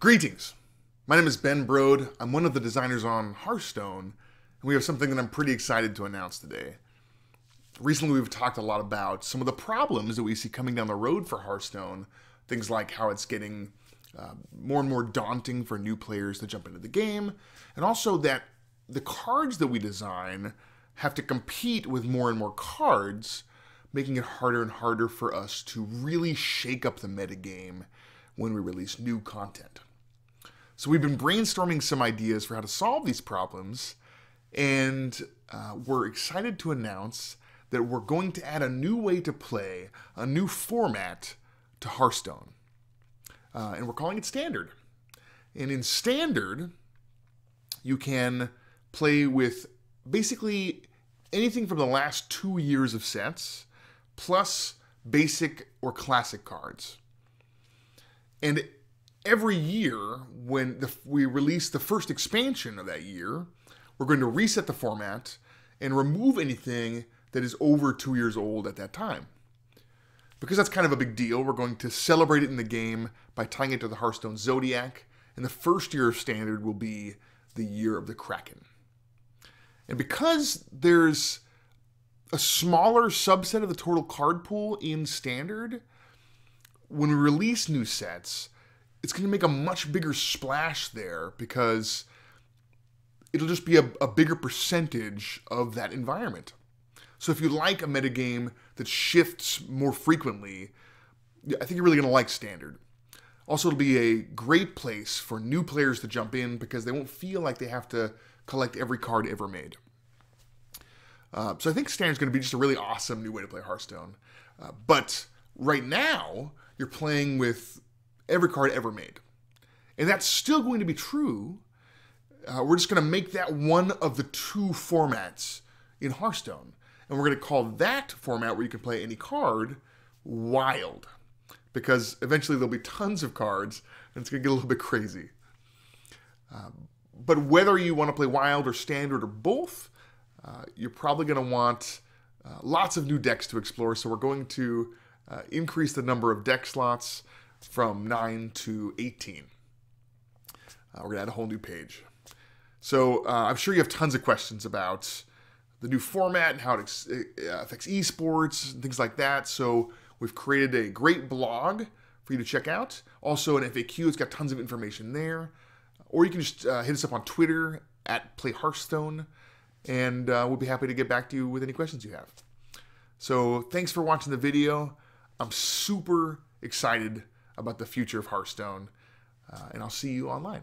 Greetings. My name is Ben Brode. I'm one of the designers on Hearthstone, and we have something that I'm pretty excited to announce today. Recently, we've talked a lot about some of the problems that we see coming down the road for Hearthstone, things like how it's getting more and more daunting for new players to jump into the game, and also that the cards that we design have to compete with more and more cards, making it harder and harder for us to really shake up the metagame when we release new content. So we've been brainstorming some ideas for how to solve these problems, and we're excited to announce that we're going to add a new way to play, a new format to Hearthstone. And we're calling it Standard. And in Standard, you can play with basically anything from the last 2 years of sets, plus basic or classic cards. And every year, when we release the first expansion of that year, we're going to reset the format and remove anything that is over 2 years old at that time. Because that's kind of a big deal, we're going to celebrate it in the game by tying it to the Hearthstone Zodiac, and the first year of Standard will be the Year of the Kraken. And because there's a smaller subset of the total card pool in Standard, when we release new sets, it's going to make a much bigger splash there because it'll just be a bigger percentage of that environment. So if you like a metagame that shifts more frequently, I think you're really going to like Standard. Also, it'll be a great place for new players to jump in because they won't feel like they have to collect every card ever made. So I think Standard's going to be just a really awesome new way to play Hearthstone. But right now, you're playing with every card ever made. And that's still going to be true. We're just going to make that one of the two formats in Hearthstone. And we're going to call that format where you can play any card Wild. Because eventually there'll be tons of cards, and it's going to get a little bit crazy. But whether you want to play Wild or Standard or both, you're probably going to want lots of new decks to explore. So we're going to increase the number of deck slots from 9 to 18. We're going to add a whole new page. So I'm sure you have tons of questions about the new format and how it affects esports and things like that. So we've created a great blog for you to check out. Also an FAQ, it's got tons of information there. Or you can just hit us up on Twitter at PlayHearthstone, and we'll be happy to get back to you with any questions you have. So thanks for watching the video. I'm super excited about the future of Hearthstone, and I'll see you online.